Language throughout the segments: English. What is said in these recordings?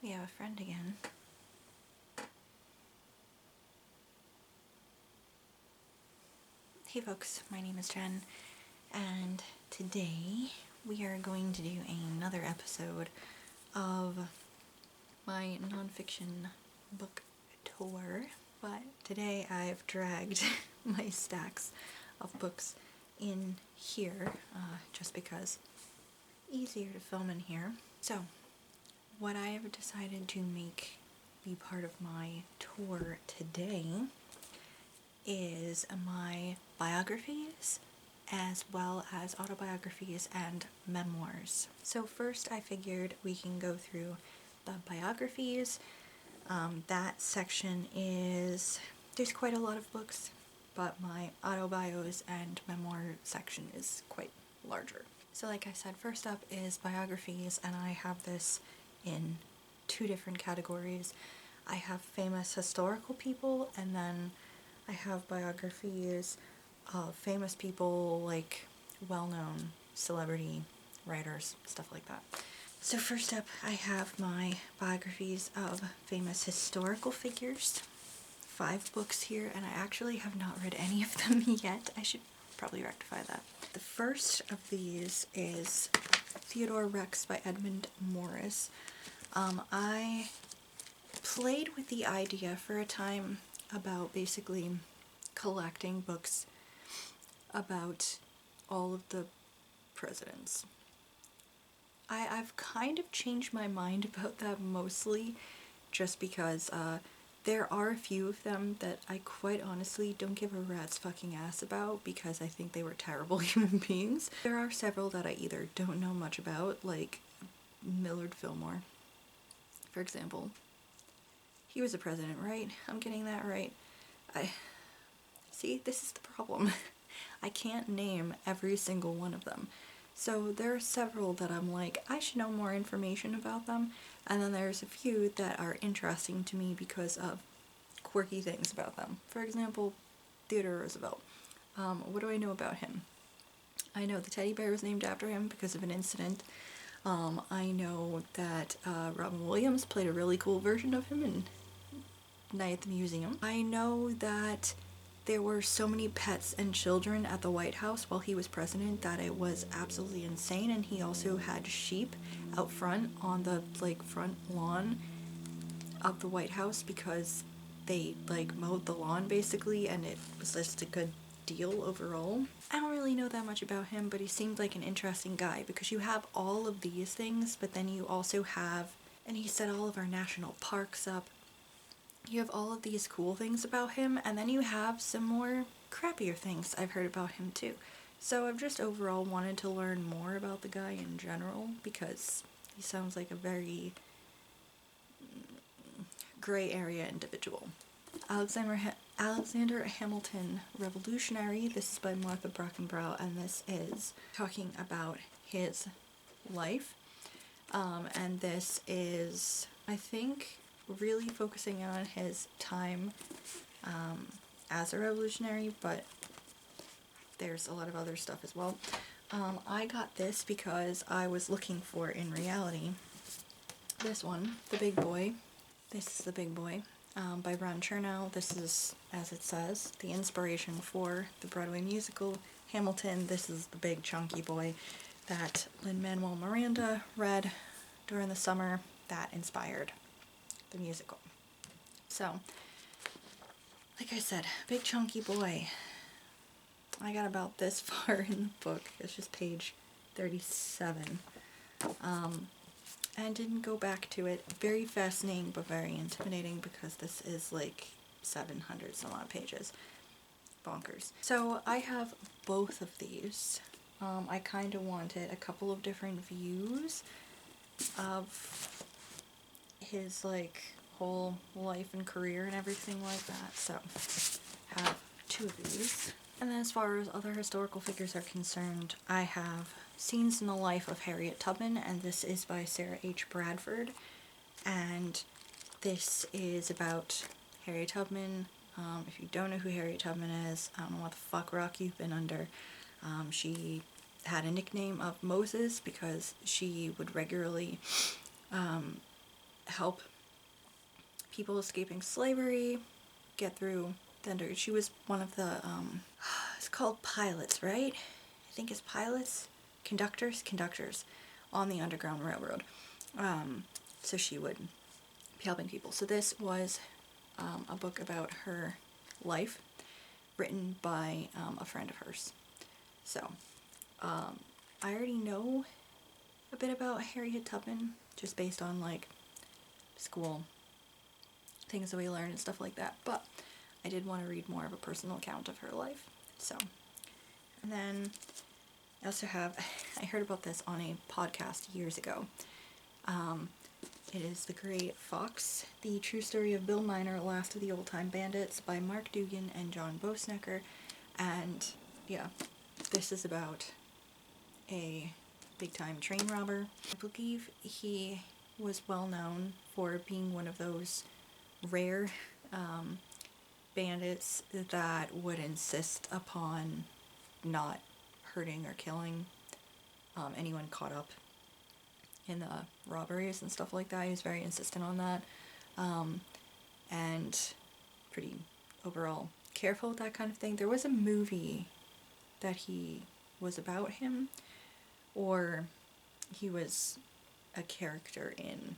We have a friend again. Hey folks, my name is Jen, and today we are going to do another episode of my nonfiction book tour, but today I've dragged my stacks of books in here, just because easier to film in here. So, what I have decided to make be part of my tour today is my biographies as well as autobiographies and memoirs. So first I figured we can go through the biographies. That section is, there's quite a lot of books, but my AutoBios and memoir section is quite larger. So like I said, first up is biographies, and I have this in two different categories. I have famous historical people, and then I have biographies of famous people, like well-known celebrity writers, stuff like that. So first up, I have my biographies of famous historical figures. 5 books here, and I actually have not read any of them yet. I should probably rectify that. The first of these is Theodore Rex by Edmund Morris. I played with the idea for a time about basically collecting books about all of the presidents. I've kind of changed my mind about that, mostly just because there are a few of them that I quite honestly don't give a rat's fucking ass about because I think they were terrible human beings. There are several that I either don't know much about, like Millard Fillmore, for example. He was a president, right? I'm getting that right. See, this is the problem. I can't name every single one of them. So there are several that I'm like, I should know more information about them, and then there's a few that are interesting to me because of quirky things about them. For example, Theodore Roosevelt. What do I know about him? I know the teddy bear was named after him because of an incident. I know that Robin Williams played a really cool version of him in Night at the Museum. I know that there were so many pets and children at the White House while he was president that it was absolutely insane, and he also had sheep out front on the front lawn of the White House because they mowed the lawn basically, and it was just a good deal overall. I don't really know that much about him, but he seemed like an interesting guy because you have all of these things, but then you also have, and he set all of our national parks up. You have all of these cool things about him, and then you have some more crappier things I've heard about him too. So I've just overall wanted to learn more about the guy in general because he sounds like a very gray area individual. Alexander Hamilton, Revolutionary. This is by Martha Brackenbrow, and this is talking about his life. And this is, I think, really focusing on his time as a revolutionary, but there's a lot of other stuff as well. I got this because I was looking for, in reality, this one, The Big Boy. This is The Big Boy by Ron Chernow. This is, as it says, the inspiration for the Broadway musical Hamilton. This is the big chunky boy that Lin-Manuel Miranda read during the summer that inspired the musical. So, like I said, big chunky boy. I got about this far in the book. It's just page 37. And didn't go back to it. Very fascinating, but very intimidating because this is like 700 some odd pages. Bonkers. So I have both of these. I kind of wanted a couple of different views of his whole life and career and everything like that, so have 2 of these. And then as far as other historical figures are concerned, I have Scenes in the Life of Harriet Tubman, and this is by Sarah H. Bradford, and this is about Harriet Tubman. If you don't know who Harriet Tubman is, I don't know what the fuck rock you've been under. She had a nickname of Moses because she would regularly help people escaping slavery get through the under. She was one of the, it's called pilots, right? I think it's pilots? Conductors on the Underground Railroad. So she would be helping people. So this was a book about her life, written by a friend of hers. So, I already know a bit about Harriet Tubman, just based on, like, school things that we learned and stuff like that, but I did want to read more of a personal account of her life. So, and then I also have, I heard about this on a podcast years ago. It is The Grey Fox, The True Story of Bill Miner, Last of the Old Time Bandits, by Mark Dugan and John Bosnecker. And yeah, this is about a big-time train robber. I believe he was well known for being one of those rare bandits that would insist upon not hurting or killing anyone caught up in the robberies and stuff like that. He was very insistent on that, and pretty overall careful with that kind of thing. There was a movie that he was about him, or he was a character in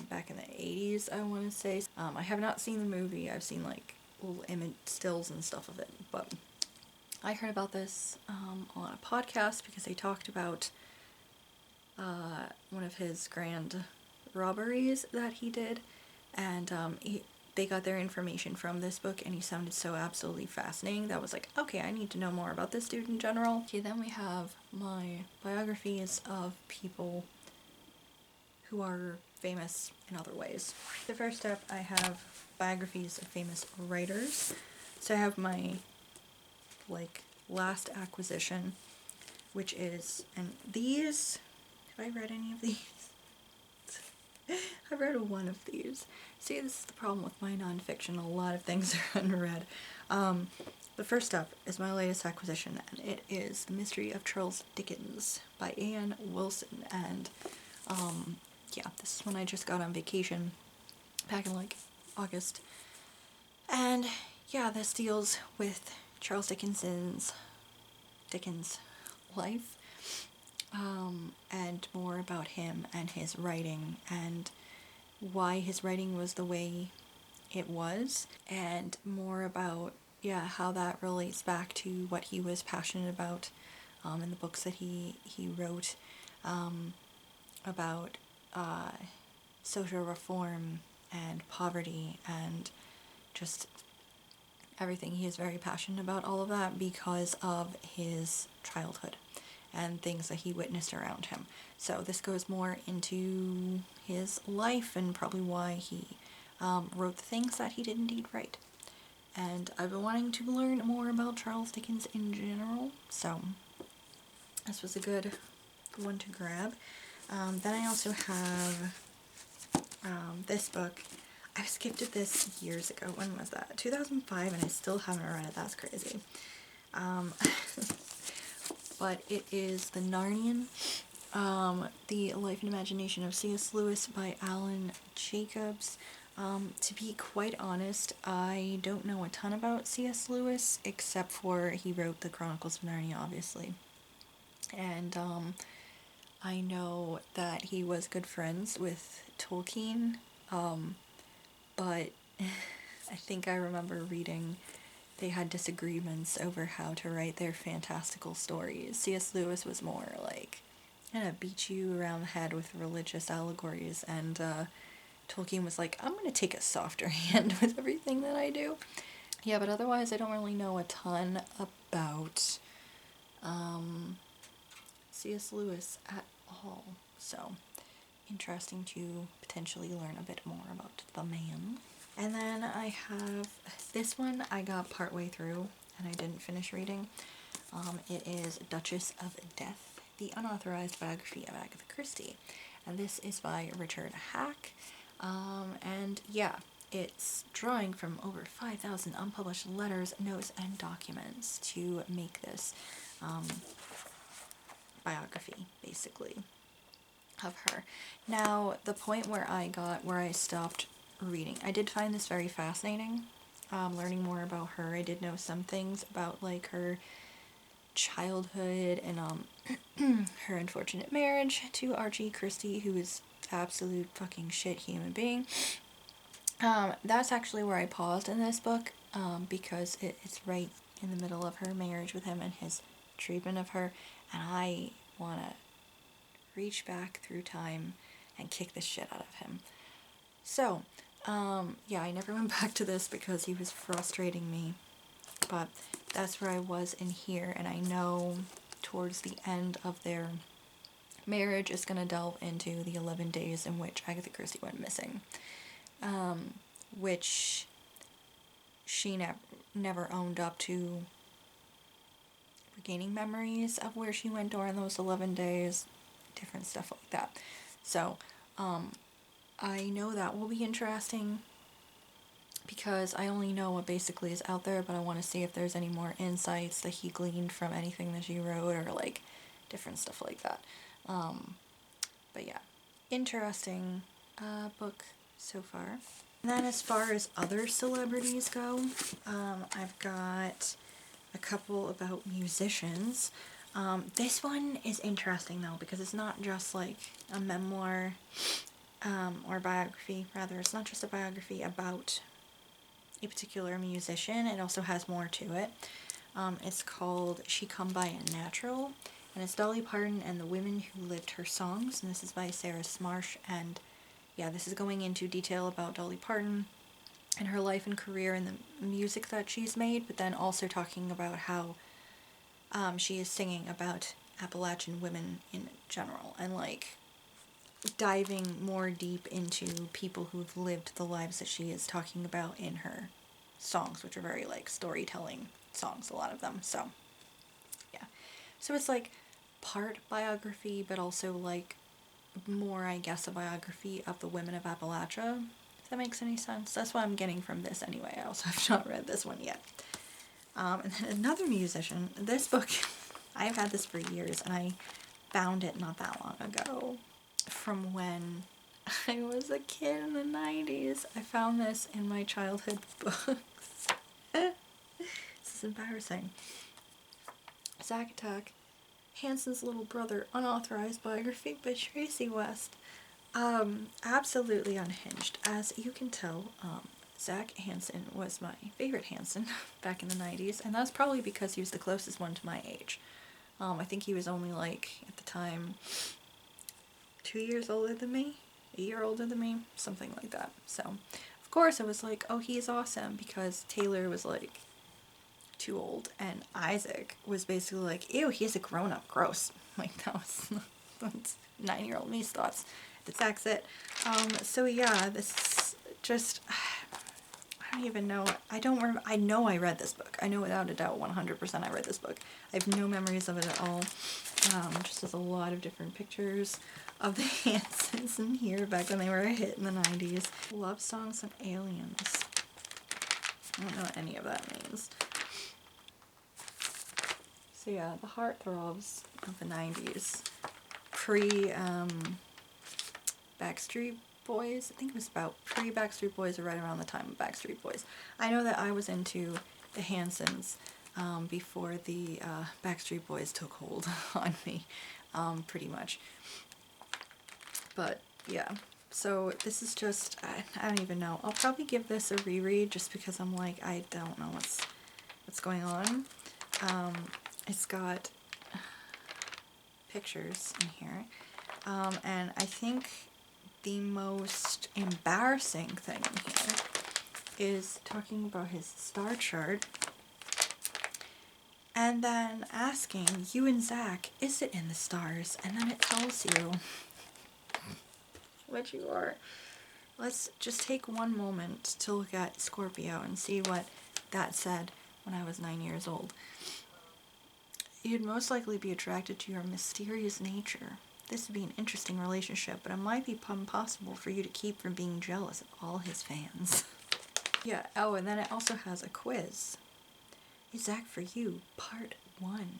back in the 80s, I want to say. I have not seen the movie. I've seen like little image stills and stuff of it, but I heard about this on a podcast because they talked about one of his grand robberies that he did, and they got their information from this book, and he sounded so absolutely fascinating that I was like, okay, I need to know more about this dude in general. Okay, then we have my biographies of people who are famous in other ways. The first up, I have biographies of famous writers. So I have my, like, last acquisition, which is, and these, have I read any of these? I've read one of these. See, this is the problem with my nonfiction. A lot of things are unread. The first up is my latest acquisition, and it is The Mystery of Charles Dickens by Anne Wilson. And yeah, this is one I just got on vacation back in like August. And yeah, this deals with Charles Dickens' life, and more about him and his writing, and why his writing was the way it was, and more about, yeah, how that relates back to what he was passionate about in the books that he wrote, about social reform and poverty and just everything. He is very passionate about all of that because of his childhood and things that he witnessed around him. So this goes more into his life and probably why he wrote the things that he did indeed write. And I've been wanting to learn more about Charles Dickens in general, so this was a good one to grab. Then I also have this book. I skipped this years ago. When was that? 2005, and I still haven't read it. That's crazy. But it is The Narnian, The Life and Imagination of C.S. Lewis by Alan Jacobs. To be quite honest, I don't know a ton about C.S. Lewis, except for he wrote the Chronicles of Narnia, obviously. And I know that he was good friends with Tolkien, but I think I remember reading they had disagreements over how to write their fantastical stories. C.S. Lewis was more like, gonna beat you around the head with religious allegories, and Tolkien was like, I'm gonna take a softer hand with everything that I do. Yeah, but otherwise I don't really know a ton about C.S. Lewis at all. So, interesting to potentially learn a bit more about the man. And then I have this one I got partway through and I didn't finish reading. It is Duchess of Death, the unauthorized biography of Agatha Christie. And this is by Richard Hack. And yeah, it's drawing from over 5,000 unpublished letters, notes, and documents to make this biography, basically. of her. Now, the point where I stopped reading, I did find this very fascinating, learning more about her. I did know some things about, like, her childhood and, her unfortunate marriage to Archie Christie, who is absolute fucking shit human being. That's actually where I paused in this book, because it's right in the middle of her marriage with him and his treatment of her, and I want to reach back through time and kick the shit out of him. So, yeah, I never went back to this because he was frustrating me, but that's where I was in here, and I know towards the end of their marriage is going to delve into the 11 days in which Agatha Christie went missing, which she never owned up to regaining memories of where she went during those 11 days, different stuff like that. So, I know that will be interesting because I only know what basically is out there, but I want to see if there's any more insights that he gleaned from anything that she wrote or, like, different stuff like that. But yeah, interesting book so far. And then as far as other celebrities go, I've got a couple about musicians. This one is interesting though, because it's not just like a memoir, or biography, rather. It's not just a biography about a particular musician, it also has more to it. It's called She Come By a Natural, and it's Dolly Parton and the Women Who Lived Her Songs, and this is by Sarah Smarsh, and yeah, this is going into detail about Dolly Parton and her life and career and the music that she's made, but then also talking about how she is singing about Appalachian women in general, and like diving more deep into people who've lived the lives that she is talking about in her songs, which are very like storytelling songs, a lot of them. So yeah, so it's like part biography, but also like more, I guess, a biography of the women of Appalachia, if that makes any sense. That's what I'm getting from this anyway. I also have not read this one yet. And then another musician, this book, I've had this for years, and I found it not that long ago, from when I was a kid in the 90s. I found this in my childhood books. This is embarrassing. Zack Attack, Hanson's Little Brother, unauthorized biography by Tracy West. Absolutely unhinged. As you can tell, Zach Hanson was my favorite Hanson back in the 90s, and that's probably because he was the closest one to my age. I think he was only like, at the time, 2 years older than me, a year older than me, something like that. So, of course, I was like, oh, he's awesome, because Taylor was like too old, and Isaac was basically like, ew, he's a grown-up, gross. Like, that's 9-year-old me's thoughts. That's it. So yeah, this is just, I don't even know, I don't remember, I know I read this book. I know without a doubt, 100% I read this book. I have no memories of it at all. Just there's a lot of different pictures of the Hansons in here back when they were a hit in the 90s. Love songs and aliens. I don't know what any of that means. So yeah, the heartthrobs of the 90s. Backstreet Boys. I think it was about pre-Backstreet Boys or right around the time of Backstreet Boys. I know that I was into the Hansons before the Backstreet Boys took hold on me, pretty much. But yeah, so this is just, I don't even know. I'll probably give this a reread just because I'm like, I don't know what's going on. It's got pictures in here, and I think the most embarrassing thing in here is talking about his star chart and then asking, you and Zach, is it in the stars? And then it tells you what you are. Let's just take one moment to look at Scorpio and see what that said when I was 9 years old. You'd most likely be attracted to your mysterious nature. This would be an interesting relationship, but it might be impossible for you to keep from being jealous of all his fans. Yeah, oh, and then it also has a quiz. Is Zach for you? Part 1.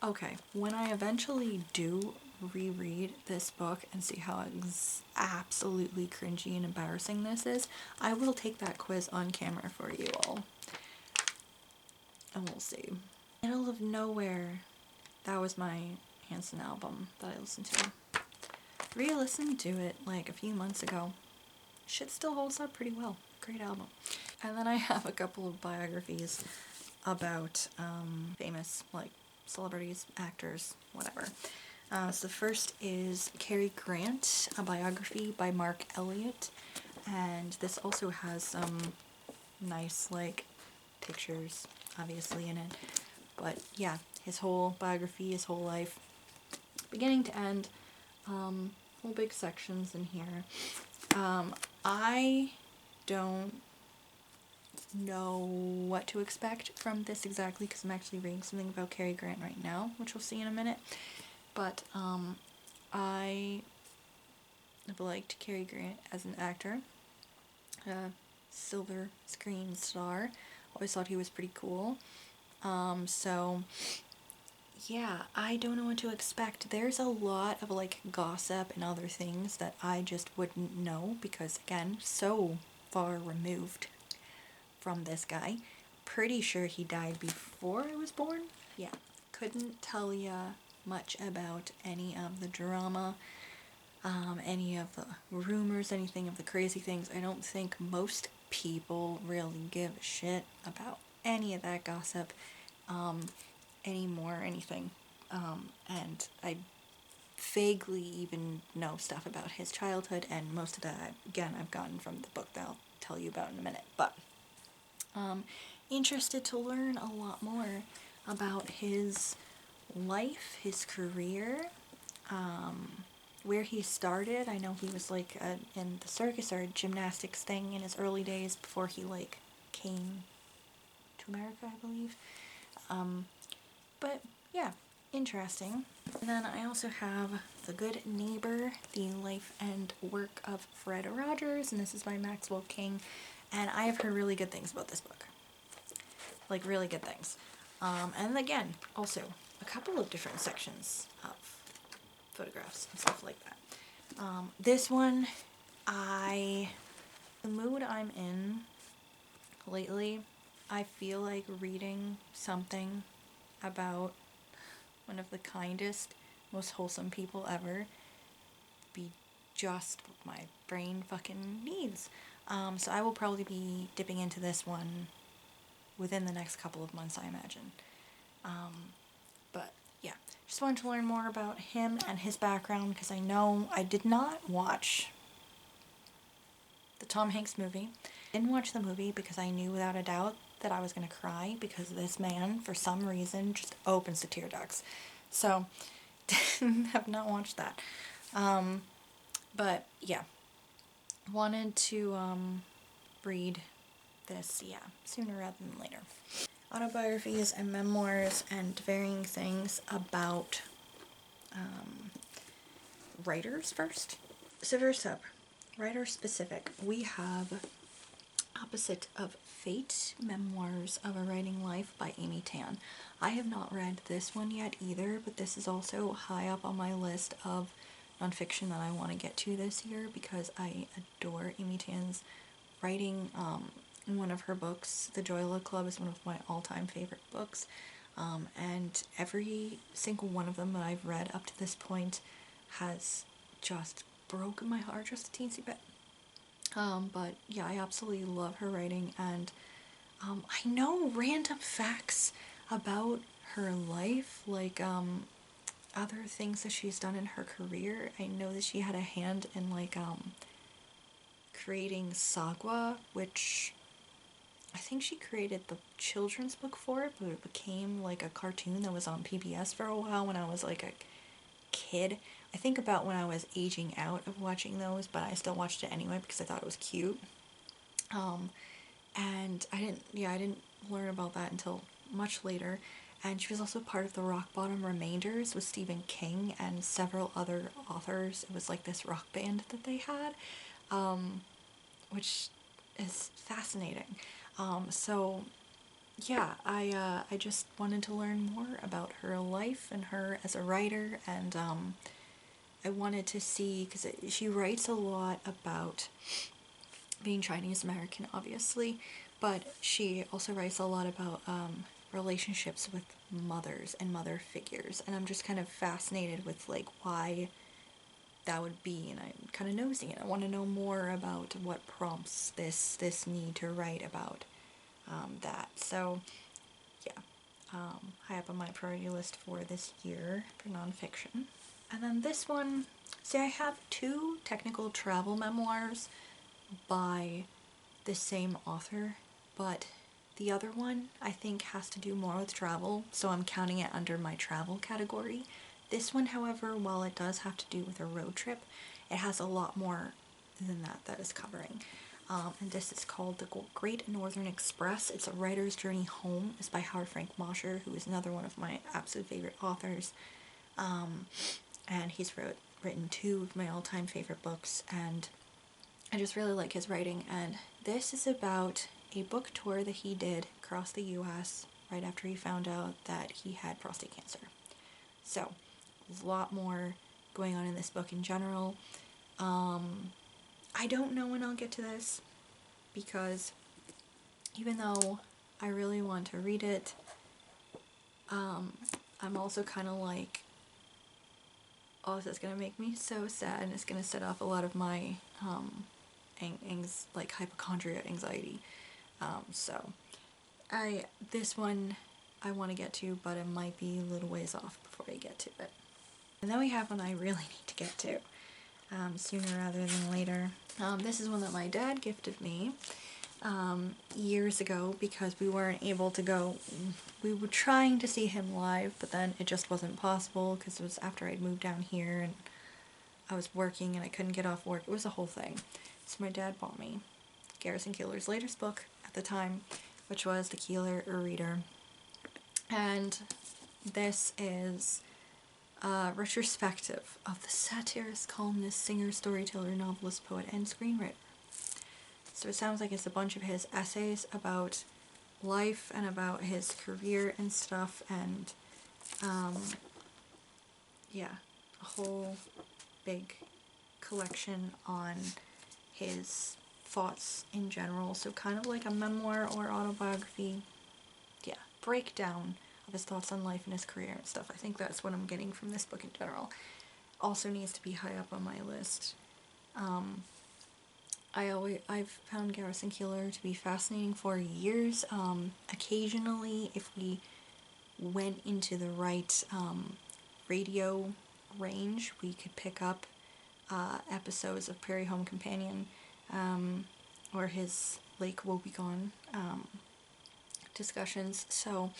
Okay, when I eventually do reread this book and see how absolutely cringy and embarrassing this is, I will take that quiz on camera for you all. And we'll see. Middle of Nowhere. That was my Hanson album that I listened to. Re-listened to it like a few months ago. Shit still holds up pretty well. Great album. And then I have a couple of biographies about famous, like, celebrities, actors, whatever. So the first is Cary Grant, a biography by Mark Elliott. And this also has some nice, like, pictures, obviously, in it. But yeah, his whole biography, his whole life, beginning to end, whole big sections in here. I don't know what to expect from this exactly because I'm actually reading something about Cary Grant right now, which we'll see in a minute. But I have liked Cary Grant as an actor, silver screen star. Always thought he was pretty cool. So yeah, I don't know what to expect. There's a lot of like gossip and other things that I just wouldn't know because, again, so far removed from this guy. Pretty sure he died before I was born. Yeah, couldn't tell ya much about any of the drama, any of the rumors, anything of the crazy things. I don't think most people really give a shit about any of that gossip anymore, anything. And I vaguely even know stuff about his childhood, and most of that, again, I've gotten from the book that I'll tell you about in a minute. But interested to learn a lot more about his life, his career, where he started. I know he was like in the circus or gymnastics thing in his early days before he like came to America, I believe. But yeah, interesting. And then I also have The Good Neighbor, the life and work of Fred Rogers, and this is by Maxwell King, and I have heard really good things about this book. Like, really good things. And again, also, a couple of different sections of photographs and stuff like that. This one, the mood I'm in lately, I feel like reading something about one of the kindest, most wholesome people ever be just what my brain fucking needs. So I will probably be dipping into this one within the next couple of months, I imagine. But yeah, just wanted to learn more about him and his background because I know I did not watch the Tom Hanks movie. Didn't watch the movie because I knew without a doubt that I was going to cry because this man, for some reason, just opens to tear ducts. So, have not watched that. But yeah, wanted to read this, yeah, sooner rather than later. Autobiographies and memoirs and varying things about writers first. So first up, writer specific, we have Opposite of Fate, Memoirs of a Writing Life by Amy Tan. I have not read this one yet either, but this is also high up on my list of nonfiction that I want to get to this year because I adore Amy Tan's writing. One of her books, The Joy Luck Club, is one of my all-time favorite books, and every single one of them that I've read up to this point has just broken my heart just a teensy bit. But yeah, I absolutely love her writing, and I know random facts about her life, like other things that she's done in her career. I know that she had a hand in like creating Sagwa, which I think she created the children's book for it, but it became like a cartoon that was on PBS for a while when I was like a kid. I think about when I was aging out of watching those, but I still watched it anyway because I thought it was cute. And I didn't learn about that until much later. And she was also part of the Rock Bottom Remainders with Stephen King and several other authors. It was like this rock band that they had, which is fascinating. So yeah, I just wanted to learn more about her life and her as a writer, and I wanted to see, because she writes a lot about being Chinese American, obviously, but she also writes a lot about relationships with mothers and mother figures, and I'm just kind of fascinated with like why that would be, and I'm kind of nosing it. I want to know more about what prompts this need to write about that. So yeah, high up on my priority list for this year for nonfiction. And then this one, see, I have two technical travel memoirs by the same author, but the other one I think has to do more with travel, so I'm counting it under my travel category. This one, however, while it does have to do with a road trip, it has a lot more than that is covering. And this is called The Great Northern Express. It's a writer's journey home. It's by Howard Frank Mosher, who is another one of my absolute favorite authors. And he's written two of my all-time favorite books, and I just really like his writing. And this is about a book tour that he did across the US right after he found out that he had prostate cancer. So, a lot more going on in this book in general. I don't know when I'll get to this, because even though I really want to read it, I'm also kind of like, oh, this is going to make me so sad, and it's going to set off a lot of my like hypochondria anxiety. So this one I want to get to, but it might be a little ways off before I get to it. And then we have one I really need to get to sooner rather than later. This is one that my dad gifted me years ago, because we weren't able to go. We were trying to see him live, but then it just wasn't possible because it was after I'd moved down here and I was working and I couldn't get off work. It was a whole thing. So my dad bought me Garrison Keillor's latest book at the time, which was The Keillor Reader. And this is a retrospective of the satirist, columnist, singer, storyteller, novelist, poet, and screenwriter. So it sounds like it's a bunch of his essays about life and about his career and stuff, and yeah, a whole big collection on his thoughts in general. So kind of like a memoir or autobiography. Yeah, breakdown of his thoughts on life and his career and stuff. I think that's what I'm getting from this book in general. Also needs to be high up on my list. I've found Garrison Keillor to be fascinating for years. Occasionally, if we went into the right radio range, we could pick up episodes of Prairie Home Companion or his Lake Wobegon discussions. So,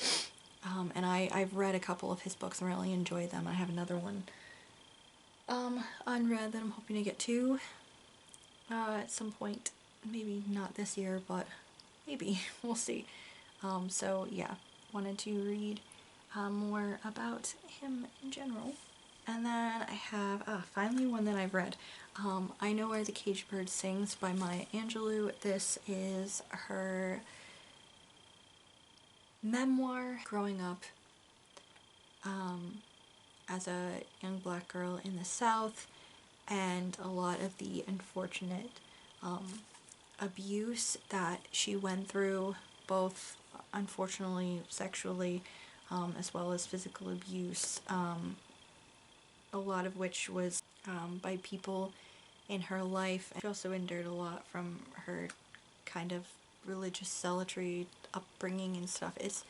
and I've read a couple of his books and really enjoyed them. I have another one unread that I'm hoping to get to at some point. Maybe not this year, but maybe. We'll see. So yeah, wanted to read more about him in general. And then I have finally one that I've read. I Know Where the Caged Bird Sings by Maya Angelou. This is her memoir growing up as a young black girl in the South, and a lot of the unfortunate abuse that she went through, both unfortunately sexually as well as physical abuse, a lot of which was by people in her life. She also endured a lot from her kind of religious zealotry upbringing and stuff. It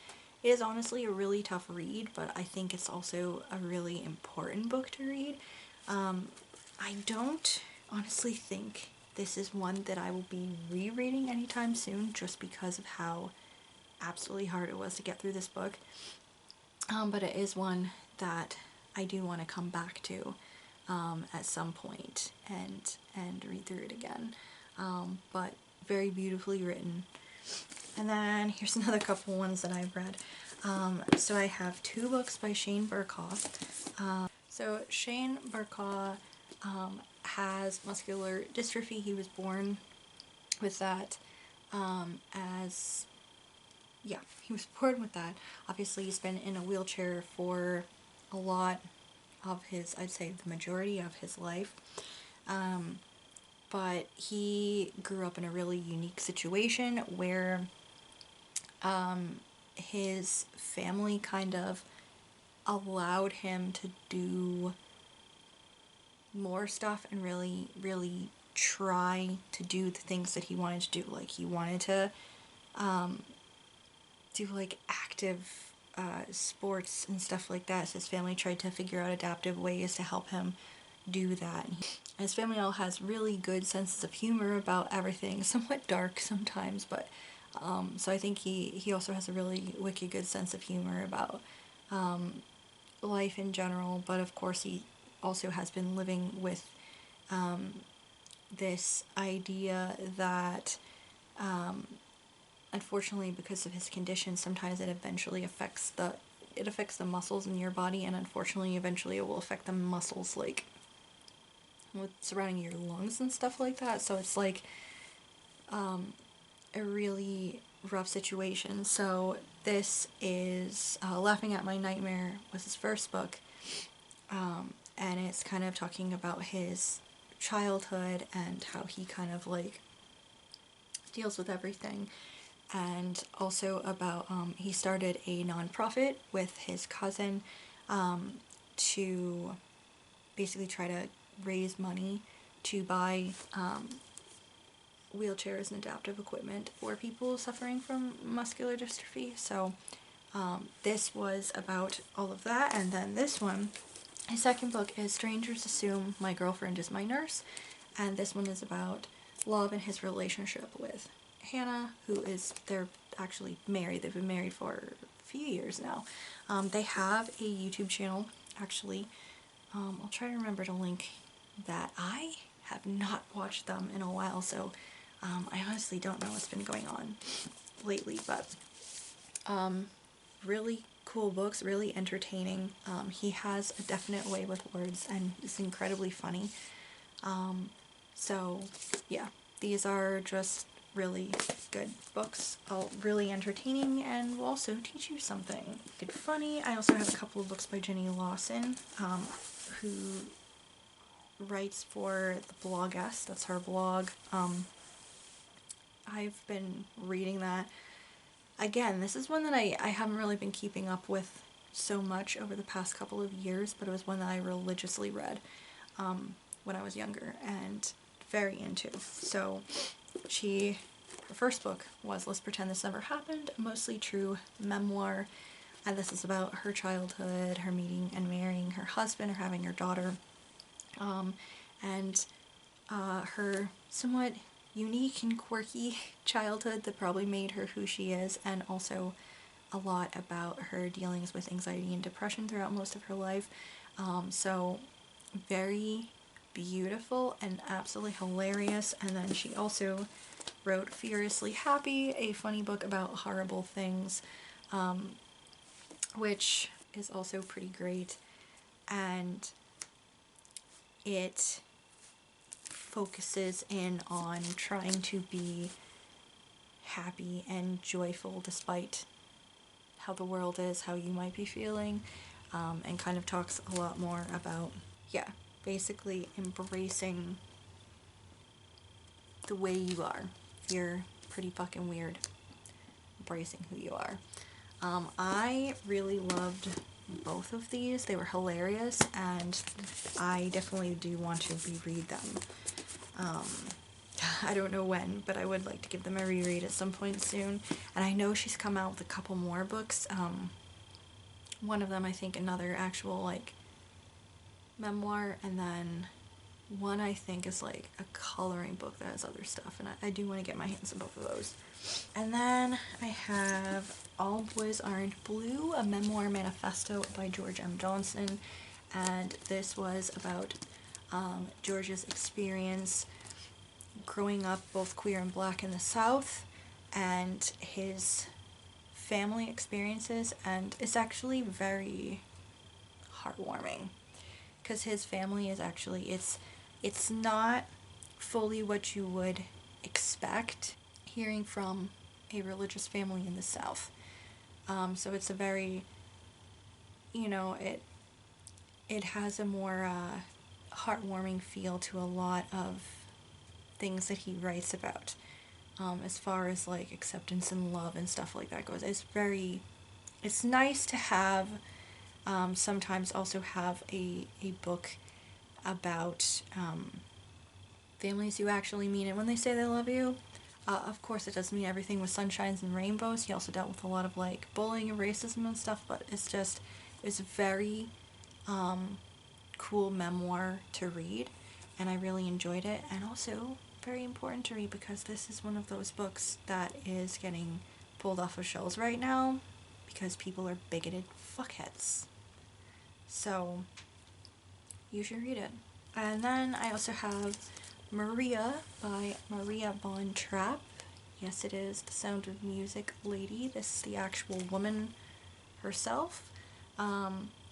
is honestly a really tough read, but I think it's also a really important book to read. I don't honestly think this is one that I will be rereading anytime soon, just because of how absolutely hard it was to get through this book. But it is one that I do want to come back to at some point and read through it again. But very beautifully written. And then here's another couple ones that I've read. So I have two books by Shane Burkaw. So Shane Burkaw has muscular dystrophy. He was born with that. He was born with that. Obviously he's been in a wheelchair for a lot of his, I'd say the majority of his life. But he grew up in a really unique situation where his family kind of allowed him to do more stuff and really, really try to do the things that he wanted to do. Like, he wanted to do like active sports and stuff like that. So his family tried to figure out adaptive ways to help him do that. And his family all has really good senses of humor about everything, somewhat dark sometimes, but so I think he also has a really wicked good sense of humor about life in general. But of course he also has been living with this idea that unfortunately, because of his condition, sometimes it eventually affects the muscles in your body, and unfortunately eventually it will affect the muscles like with surrounding your lungs and stuff like that. So it's like a really rough situation. So this is Laughing at My Nightmare was his first book, and it's kind of talking about his childhood and how he kind of like deals with everything, and also about he started a nonprofit with his cousin to basically try to raise money to buy wheelchairs and adaptive equipment for people suffering from muscular dystrophy. So this was about all of that. And then this one, his second book, is Strangers Assume My Girlfriend Is My Nurse, and this one is about love and his relationship with Hannah, who is, they're actually married. They've been married for a few years now. They have a YouTube channel, actually. I'll try to remember to link that. I have not watched them in a while, so I honestly don't know what's been going on lately, but really cool books, really entertaining. He has a definite way with words and is incredibly funny. So yeah, these are just really good books, all really entertaining, and will also teach you something. Good funny. I also have a couple of books by Jenny Lawson, who writes for the Blogess. That's her blog. I've been reading that. Again, this is one that I haven't really been keeping up with so much over the past couple of years, but it was one that I religiously read when I was younger and very into. So her first book was Let's Pretend This Never Happened, a mostly true memoir, and this is about her childhood, her meeting and marrying her husband, her having her daughter, and her somewhat unique and quirky childhood that probably made her who she is, and also a lot about her dealings with anxiety and depression throughout most of her life. So very beautiful and absolutely hilarious. And then she also wrote Furiously Happy, a funny book about horrible things, which is also pretty great. And it focuses in on trying to be happy and joyful despite how the world is, how you might be feeling, and kind of talks a lot more about, yeah, basically embracing the way you are. If you're pretty fucking weird, embracing who you are. I really loved both of these. They were hilarious, and I definitely do want to reread them. I don't know when, but I would like to give them a reread at some point soon. And I know she's come out with a couple more books. One of them, I think, another actual, like, memoir, and then one, I think, is, like, a coloring book that has other stuff, and I do want to get my hands on both of those. And then I have All Boys Aren't Blue, a memoir manifesto by George M. Johnson, and this was about George's experience growing up both queer and black in the South, and his family experiences, and it's actually very heartwarming because his family is actually, it's not fully what you would expect hearing from a religious family in the South. So it's a very, it has a more heartwarming feel to a lot of things that he writes about, as far as like acceptance and love and stuff like that goes. It's nice to have, sometimes also have a book about families who actually mean it when they say they love you. Of course, it doesn't mean everything was sunshines and rainbows. He also dealt with a lot of like bullying and racism and stuff, but it's a very cool memoir to read, and I really enjoyed it, and also very important to read because this is one of those books that is getting pulled off of shelves right now because people are bigoted fuckheads. So you should read it. And then I also have Maria by Maria von Trapp. Yes, it is the Sound of Music lady. This is the actual woman herself.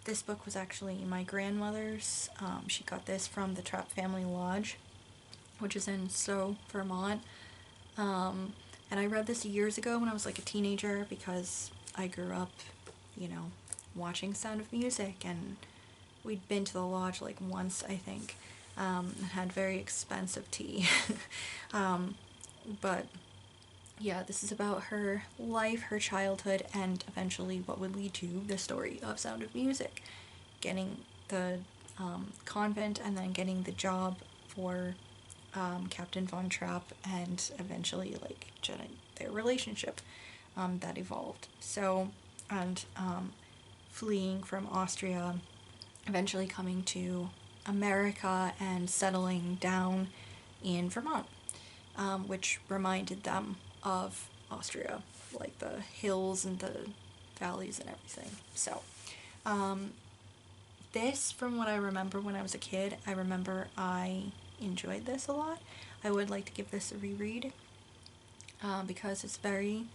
This book was actually my grandmother's. She got this from the Trapp Family Lodge, which is in Stowe, Vermont. And I read this years ago when I was like a teenager because I grew up, you know, watching Sound of Music, and we'd been to the lodge like once, I think, and had very expensive tea. But yeah, this is about her life, her childhood, and eventually what would lead to the story of Sound of Music. Getting the convent and then getting the job for Captain Von Trapp, and eventually like their relationship that evolved. So, and fleeing from Austria, eventually coming to America and settling down in Vermont, which reminded them of Austria, like the hills and the valleys and everything. So, this, from what I remember when I was a kid, I remember I enjoyed this a lot. I would like to give this a reread, because it's very,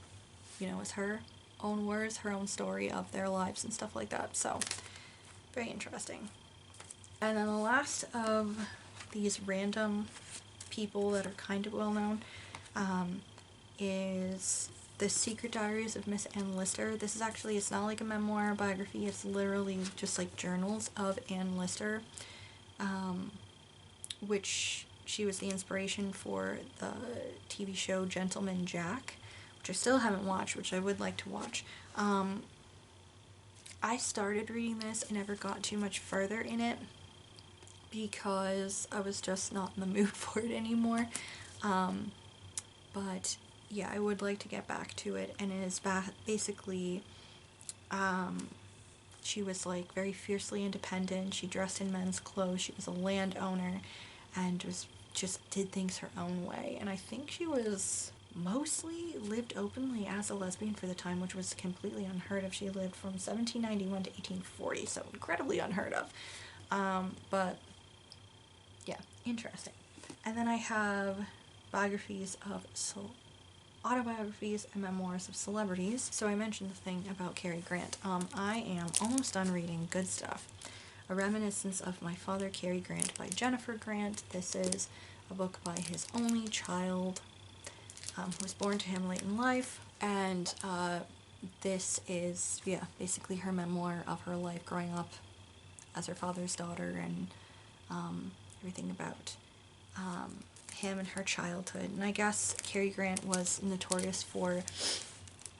you know, it's her own words, her own story of their lives and stuff like that. So, very interesting. And then the last of these random people that are kind of well known is The Secret Diaries of Miss Anne Lister. This is actually, it's not like a memoir or biography, it's literally just like journals of Anne Lister, which she was the inspiration for the TV show Gentleman Jack, which I still haven't watched, which I would like to watch. I started reading this, I never got too much further in it because I was just not in the mood for it anymore. But yeah, I would like to get back to it, and it is basically, she was like very fiercely independent. She dressed in men's clothes. She was a landowner and just did things her own way. And I think she was mostly lived openly as a lesbian for the time, which was completely unheard of. She lived from 1791 to 1840, so incredibly unheard of. But yeah, interesting. And then I have biographies of autobiographies and memoirs of celebrities. So I mentioned the thing about Cary Grant. I am almost done reading Good Stuff, A Reminiscence of My Father Cary Grant by Jennifer Grant. This is a book by his only child, who was born to him late in life, and this is, yeah, basically her memoir of her life growing up as her father's daughter, and everything about him and her childhood. And I guess Cary Grant was notorious for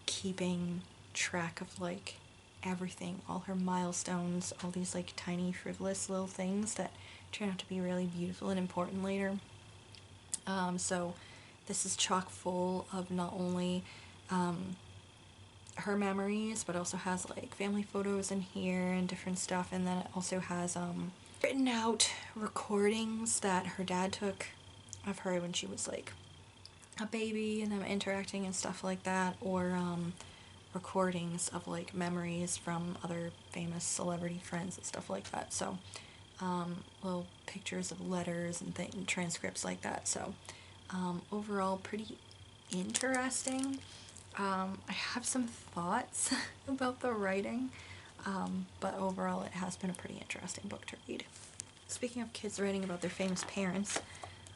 keeping track of like everything, all her milestones, all these like tiny frivolous little things that turn out to be really beautiful and important later. So this is chock full of not only her memories, but also has like family photos in here and different stuff, and then it also has written out recordings that her dad took of her when she was like a baby and them interacting and stuff like that, or recordings of like memories from other famous celebrity friends and stuff like that. So little pictures of letters and transcripts like that. So overall pretty interesting. I have some thoughts about the writing, but overall it has been a pretty interesting book to read. Speaking of kids writing about their famous parents,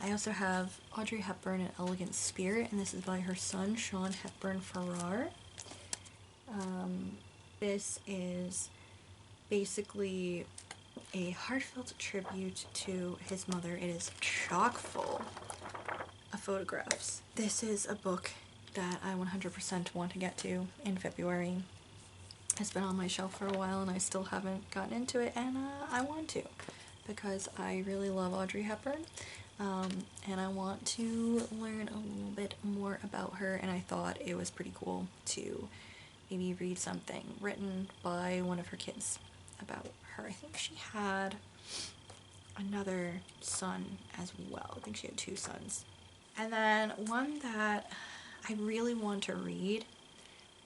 I also have Audrey Hepburn, An Elegant Spirit, and this is by her son, Sean Hepburn Farrar. This is basically a heartfelt tribute to his mother. It is chock full of photographs. This is a book that I 100% want to get to in February. It's been on my shelf for a while and I still haven't gotten into it, and I want to, because I really love Audrey Hepburn, and I want to learn a little bit more about her, and I thought it was pretty cool to maybe read something written by one of her kids about her. I think she had another son as well. I think she had 2 sons. And then one that I really want to read,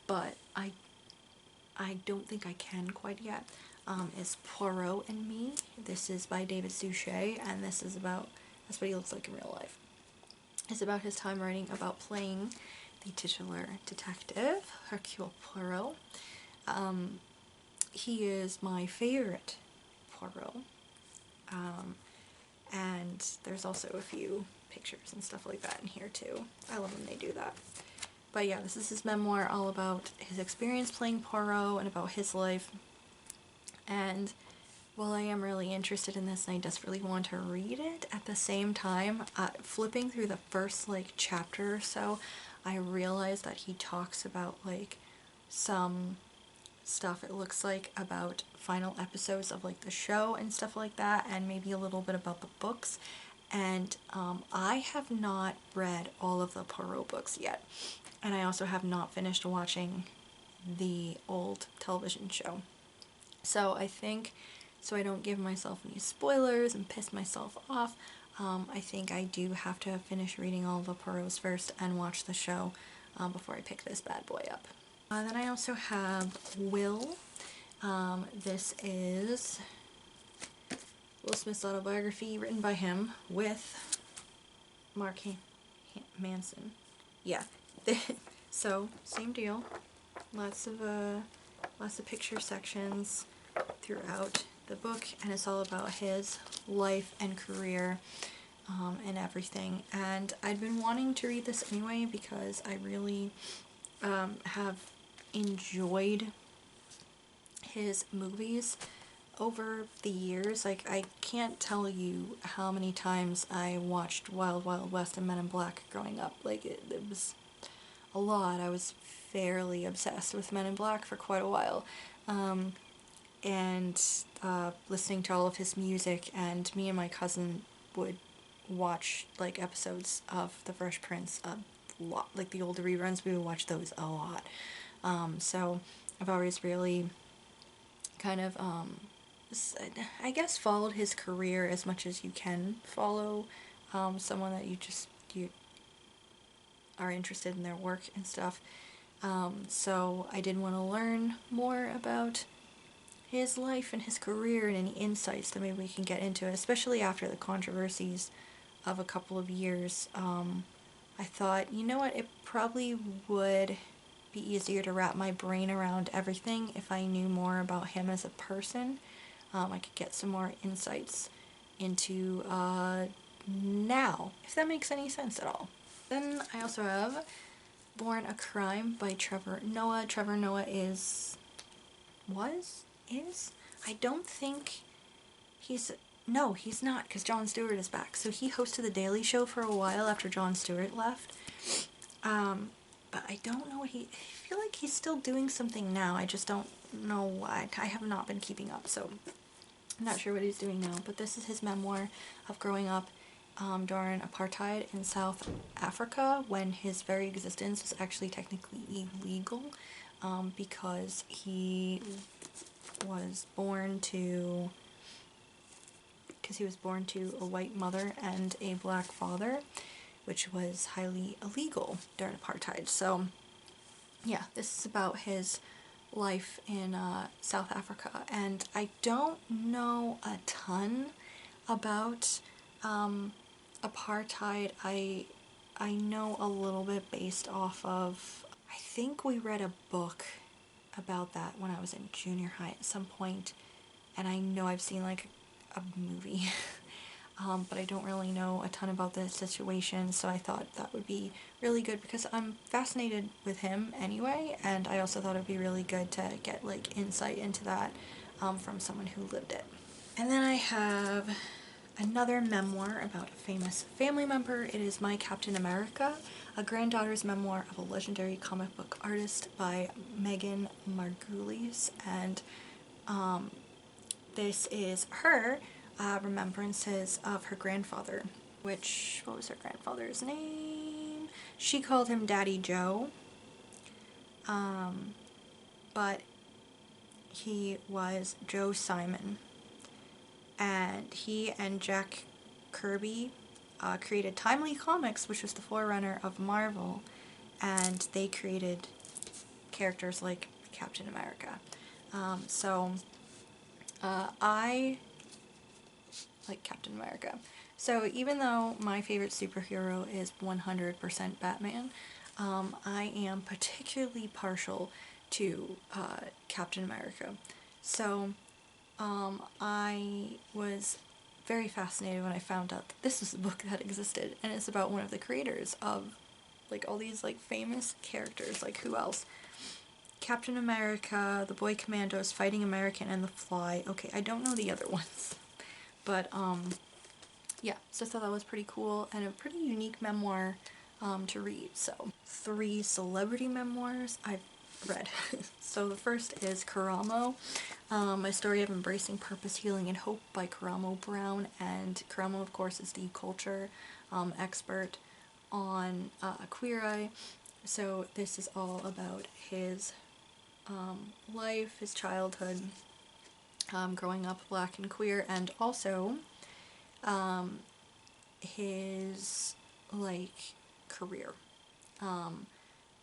but I don't think I can quite yet, is Poirot and Me. This is by David Suchet, and this is about, that's what he looks like in real life. It's about his time writing about playing the titular detective, Hercule Poirot. He is my favorite Poirot. And there's also a few pictures and stuff like that in here too. I love when they do that. But yeah, this is his memoir, all about his experience playing Poirot and about his life. And while I am really interested in this and I desperately want to read it, at the same time, flipping through the first like chapter or so, I realized that he talks about like some stuff, it looks like, about final episodes of like the show and stuff like that, and maybe a little bit about the books. And I have not read all of the Poirot books yet, and I also have not finished watching the old television show. So I think, so I don't give myself any spoilers and piss myself off, I think I do have to finish reading all the Poirots first and watch the show before I pick this bad boy up. Then I also have Will. This is Will Smith's autobiography, written by him with Mark Manson. Yeah. So same deal. Lots of picture sections throughout the book, and it's all about his life and career and everything. And I'd been wanting to read this anyway because I really have enjoyed his movies over the years. Like, I can't tell you how many times I watched Wild Wild West and Men in Black growing up. Like, it was a lot. I was fairly obsessed with Men in Black for quite a while. And listening to all of his music, and me and my cousin would watch like episodes of The Fresh Prince a lot, like the older reruns. We would watch those a lot. So I've always really kind of I guess followed his career as much as you can follow someone that you are interested in their work and stuff. So I did want to learn more about his life and his career and any insights that maybe we can get into it, especially after the controversies of a couple of years. I thought, you know what, it probably would be easier to wrap my brain around everything if I knew more about him as a person. I could get some more insights into now, if that makes any sense at all. Then I also have Born a Crime by Trevor Noah. Trevor Noah is, I don't think no, he's not, because Jon Stewart is back. So he hosted The Daily Show for a while after Jon Stewart left. But I don't know what I feel like he's still doing something now. I just don't know why. I have not been keeping up, so I'm not sure what he's doing now. But this is his memoir of growing up during apartheid in South Africa, when his very existence was actually technically illegal, because he was born to a white mother and a black father, which was highly illegal during apartheid. So yeah, this is about his life in South Africa, and I don't know a ton about apartheid. I know a little bit based off of, I think we read a book about that when I was in junior high at some point, and I know I've seen like a movie, but I don't really know a ton about the situation, so I thought that would be really good because I'm fascinated with him anyway, and I also thought it would be really good to get like insight into that from someone who lived it. And then I have another memoir about a famous family member. It is My Captain America, a granddaughter's memoir of a legendary comic book artist by Megan Margulies. And this is her remembrances of her grandfather, which, what was her grandfather's name? She called him Daddy Joe, but he was Joe Simon. And he and Jack Kirby created Timely Comics, which was the forerunner of Marvel, and they created characters like Captain America. I like Captain America. So even though my favorite superhero is 100% Batman, I am particularly partial to Captain America. So I was very fascinated when I found out that this was a book that existed, and it's about one of the creators of like all these like famous characters. Like, who else? Captain America, the Boy Commandos, Fighting American, and The Fly. Okay, I don't know the other ones, but yeah, so I thought that was pretty cool and a pretty unique memoir to read. So 3 celebrity memoirs I've read. So the first is Karamo, A Story of Embracing Purpose, Healing, and Hope by Karamo Brown. And Karamo, of course, is the culture expert on Queer Eye. So this is all about his life, his childhood, growing up Black and queer, and also his like career.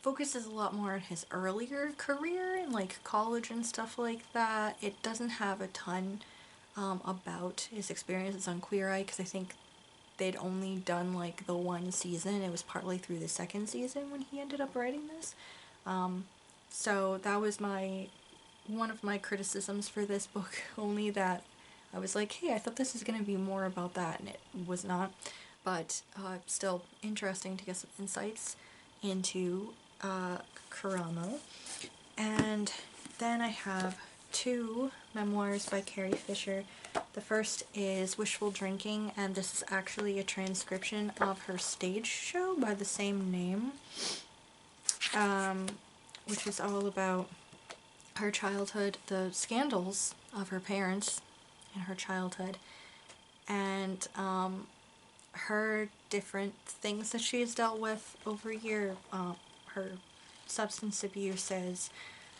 Focuses a lot more on his earlier career and like college and stuff like that. It doesn't have a ton about his experiences on Queer Eye, because I think they'd only done like the 1 season. It was partly through the 2nd season when he ended up writing this. So that was one of my criticisms for this book, only that I was like, hey, I thought this was going to be more about that, and it was not. But still interesting to get some insights into Karamo. And then I have 2 memoirs by Carrie Fisher. The first is Wishful Drinking, and this is actually a transcription of her stage show by the same name, which is all about her childhood, the scandals of her parents in her childhood, and her different things that she has dealt with over a year, her substance abuses,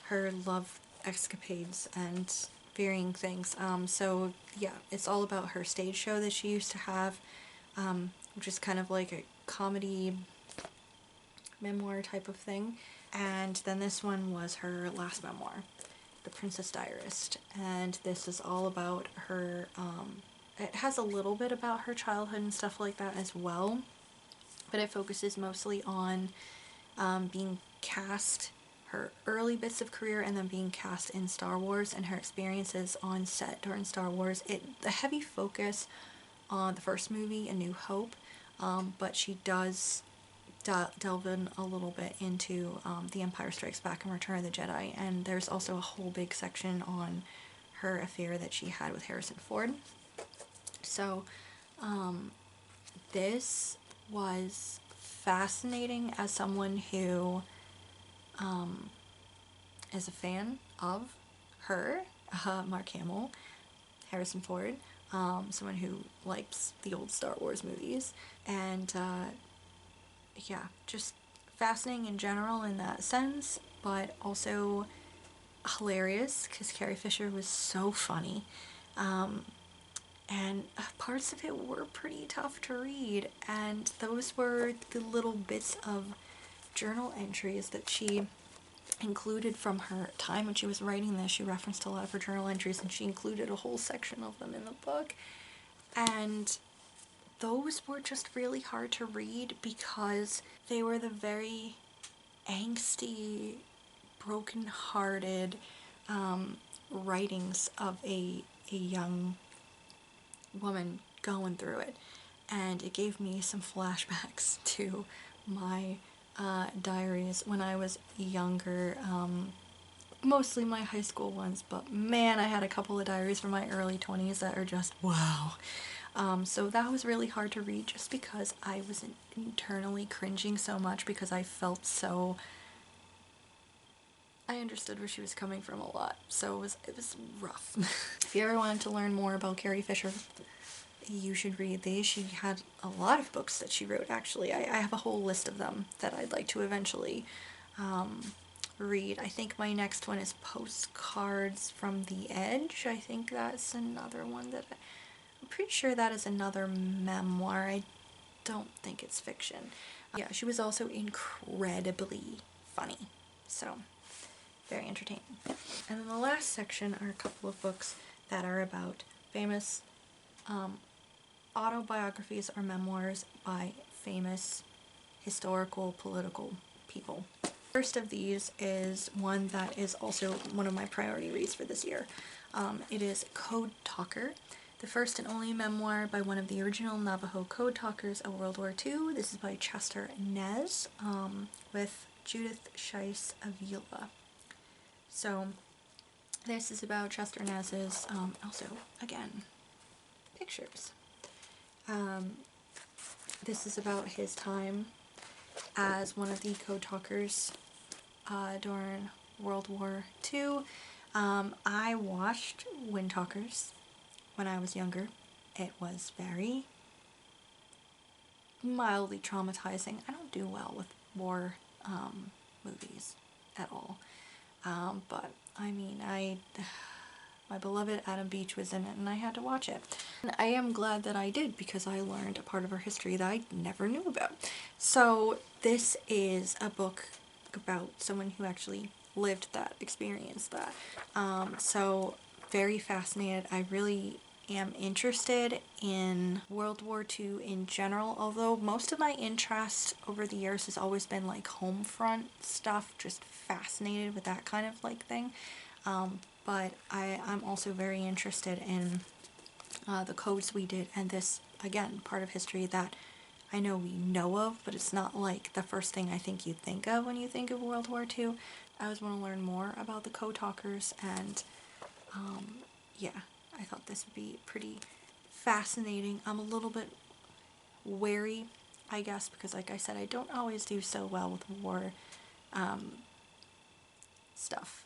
her love escapades, and varying things. So yeah, it's all about her stage show that she used to have, which is kind of like a comedy memoir type of thing. And then this one was her last memoir, The Princess Diarist, and this is all about her, it has a little bit about her childhood and stuff like that as well, but it focuses mostly on being cast, her early bits of career, and then being cast in Star Wars and her experiences on set during Star Wars. The heavy focus on the first movie, A New Hope, but she does delve in a little bit into The Empire Strikes Back and Return of the Jedi, and there's also a whole big section on her affair that she had with Harrison Ford. So this was fascinating as someone who is a fan of her, Mark Hamill, Harrison Ford, someone who likes the old Star Wars movies, and yeah, just fascinating in general in that sense, but also hilarious because Carrie Fisher was so funny. And parts of it were pretty tough to read, and those were the little bits of journal entries that she included from her time when she was writing this. She referenced a lot of her journal entries, and she included a whole section of them in the book, and those were just really hard to read because they were the very angsty, broken-hearted writings of a young woman going through it, and it gave me some flashbacks to my diaries when I was younger, mostly my high school ones, but man, I had a couple of diaries from my early 20s that are just wow. So that was really hard to read just because I was internally cringing so much because I felt so... I understood where she was coming from a lot, so it was rough. If you ever wanted to learn more about Carrie Fisher, you should read these. She had a lot of books that she wrote, actually. I have a whole list of them that I'd like to eventually read. I think my next one is Postcards from the Edge. I think that's another one that I'm pretty sure that is another memoir. I don't think it's fiction. Yeah, she was also incredibly funny, so very entertaining. And then the last section are a couple of books that are about famous autobiographies or memoirs by famous historical political people. First of these is one that is also one of my priority reads for this year. It is Code Talker, the first and only memoir by one of the original Navajo code talkers of World War II. This is by Chester Nez with Judith Scheiss Avila. So this is about Chester Nez's, also, again, pictures. This is about his time as one of the code talkers during World War II. I watched Wind Talkers when I was younger. It was very mildly traumatizing. I don't do well with war movies at all. But I mean, my beloved Adam Beach was in it and I had to watch it. And I am glad that I did because I learned a part of our history that I never knew about. So this is a book about someone who actually lived that, experienced that. So very fascinated. I really am interested in World War II in general, although most of my interest over the years has always been like home front stuff, just fascinated with that kind of like thing. But I'm also very interested in the codes we did, and this, again, part of history that I know we know of, but it's not like the first thing I think you think of when you think of World War II. I always want to learn more about the code talkers, and yeah, I thought this would be pretty fascinating. I'm a little bit wary, I guess, because like I said, I don't always do so well with war stuff.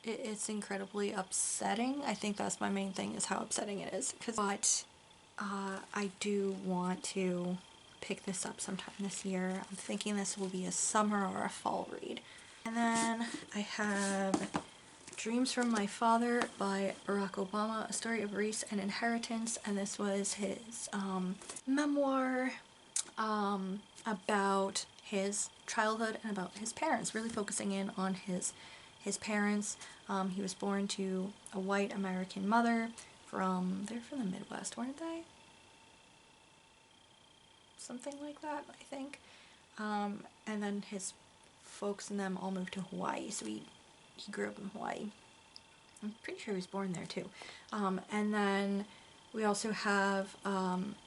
It's incredibly upsetting. I think that's my main thing, is how upsetting it is. But I do want to pick this up sometime this year. I'm thinking this will be a summer or a fall read. And then I have Dreams from My Father by Barack Obama, a story of race and inheritance. And this was his memoir about his childhood and about his parents, really focusing in on his parents. He was born to a white American mother they're from the Midwest, weren't they? Something like that, I think. And then his folks and them all moved to Hawaii, so he grew up in Hawaii. I'm pretty sure he was born there too. And then we also have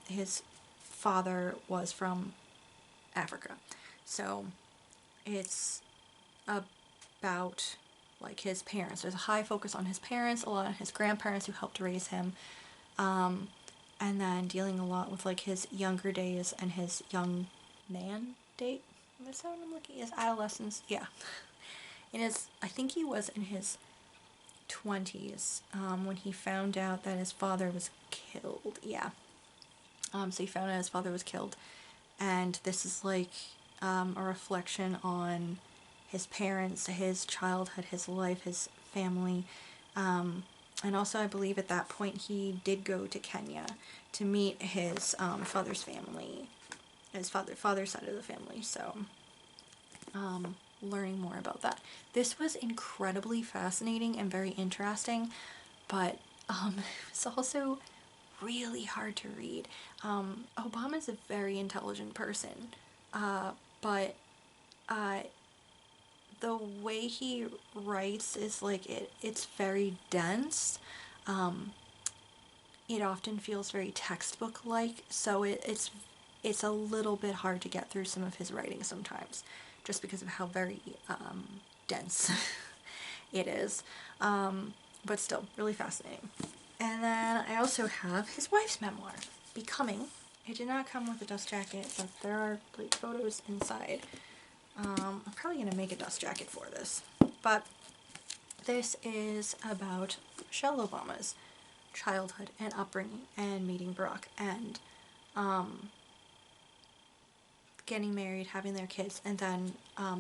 his father was from Africa. So it's about like his parents. There's a high focus on his parents, a lot on his grandparents who helped raise him, and then dealing a lot with like his younger days and his young man date. Is that what I'm looking at? His adolescence, yeah. I think he was in his 20s when he found out that his father was killed. Yeah. So he found out his father was killed, and this is like a reflection on his parents, his childhood, his life, his family, and also I believe at that point he did go to Kenya to meet his father's family, his father's side of the family, so learning more about that. This was incredibly fascinating and very interesting, but it's also really hard to read. Obama's a very intelligent person, but the way he writes is like it's very dense. It often feels very textbook-like, so it's a little bit hard to get through some of his writing sometimes, just because of how very dense it is. But still, really fascinating. And then I also have his wife's memoir, Becoming. It did not come with a dust jacket, but there are like photos inside. I'm probably going to make a dust jacket for this. But this is about Michelle Obama's childhood and upbringing and meeting Barack and getting married, having their kids, and then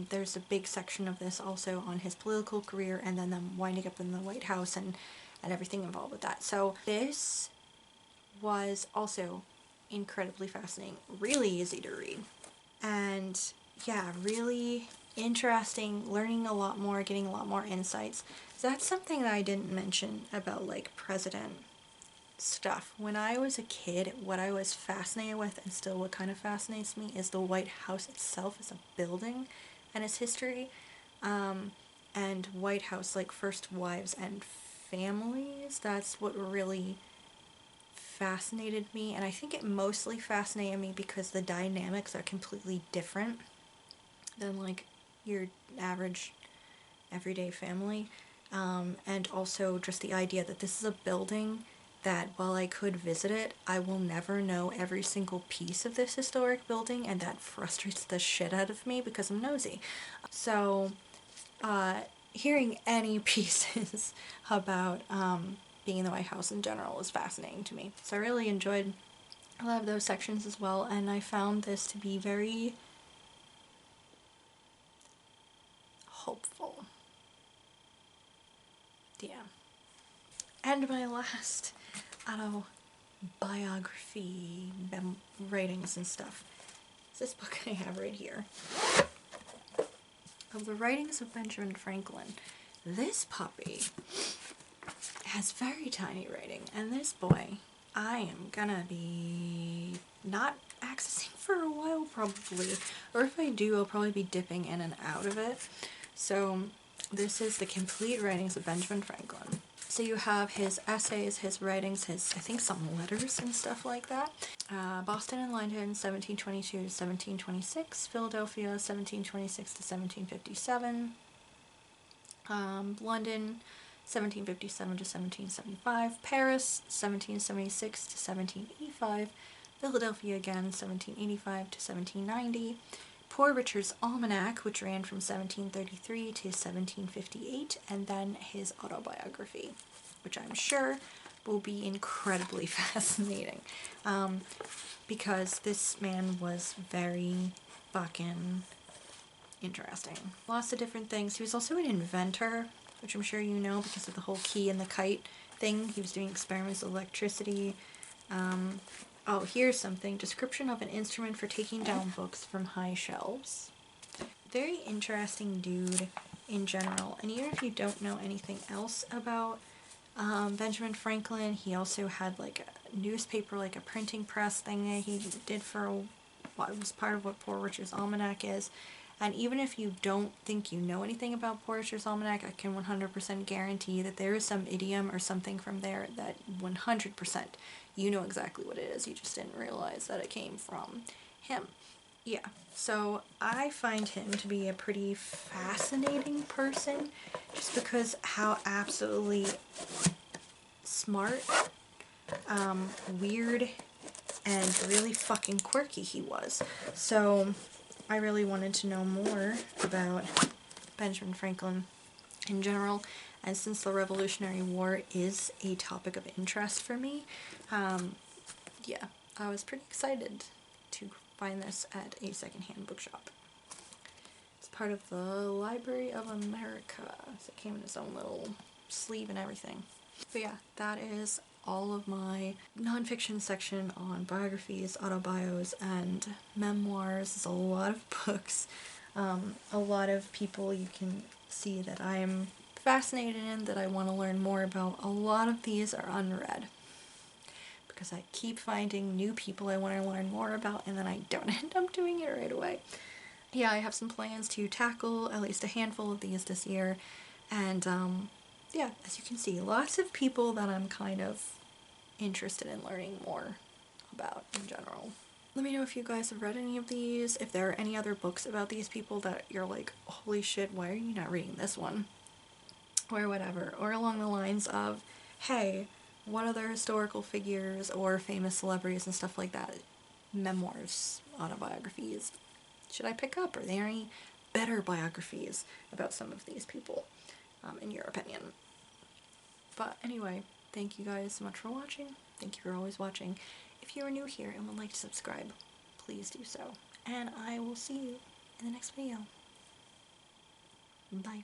there's a big section of this also on his political career and then them winding up in the White House and everything involved with that. So this was also incredibly fascinating, really easy to read, and yeah, really interesting, learning a lot more, getting a lot more insights. So that's something that I didn't mention about like president stuff. When I was a kid, what I was fascinated with, and still what kind of fascinates me, is the White House itself as a building and its history, and White House, like first wives and families. That's what really fascinated me, and I think it mostly fascinated me because the dynamics are completely different than like your average everyday family, and also just the idea that this is a building that while I could visit it, I will never know every single piece of this historic building, and that frustrates the shit out of me because I'm nosy. So hearing any pieces about being in the White House in general is fascinating to me. So I really enjoyed a lot of those sections as well, and I found this to be very hopeful. Yeah. And my last autobiography writings and stuff is this book I have right here, of the writings of Benjamin Franklin. This puppy has very tiny writing, and this boy I am gonna be not accessing for a while probably, or if I do, I'll probably be dipping in and out of it. So this is the complete writings of Benjamin Franklin. So you have his essays, his writings, his, I think, some letters and stuff like that. Boston and London, 1722 to 1726. Philadelphia, 1726 to 1757. London, 1757 to 1775. Paris, 1776 to 1785. Philadelphia again, 1785 to 1790. Poor Richard's Almanac, which ran from 1733 to 1758, and then his autobiography, which I'm sure will be incredibly fascinating, because this man was very fucking interesting. Lots of different things. He was also an inventor, which I'm sure you know because of the whole key and the kite thing. He was doing experiments with electricity. Oh, here's something. Description of an instrument for taking down books from high shelves. Very interesting dude in general. And even if you don't know anything else about Benjamin Franklin, he also had like a newspaper, like a printing press thing that he did for what was part of what Poor Richard's Almanac is. And even if you don't think you know anything about Poor Richard's Almanac, I can 100% guarantee that there is some idiom or something from there that 100% you know exactly what it is. You just didn't realize that it came from him. Yeah, so I find him to be a pretty fascinating person just because how absolutely smart, weird, and really fucking quirky he was. So I really wanted to know more about Benjamin Franklin in general, and since the Revolutionary War is a topic of interest for me, yeah, I was pretty excited to find this at a secondhand bookshop. It's part of the Library of America, so it came in its own little sleeve and everything. But yeah, that is all of my nonfiction section on biographies, autobios, and memoirs. It's a lot of books. A lot of people you can see that I'm fascinated in, that I want to learn more about. A lot of these are unread because I keep finding new people I want to learn more about, and then I don't end up doing it right away. Yeah, I have some plans to tackle at least a handful of these this year, and yeah, as you can see, lots of people that I'm kind of interested in learning more about in general. Let me know if you guys have read any of these, if there are any other books about these people that you're like, holy shit, why are you not reading this one? or whatever, or along the lines of, hey, what other historical figures or famous celebrities and stuff like that, memoirs, autobiographies, should I pick up? Are there any better biographies about some of these people, in your opinion? But anyway, thank you guys so much for watching. Thank you for always watching. If you are new here and would like to subscribe, please do so. And I will see you in the next video. Bye.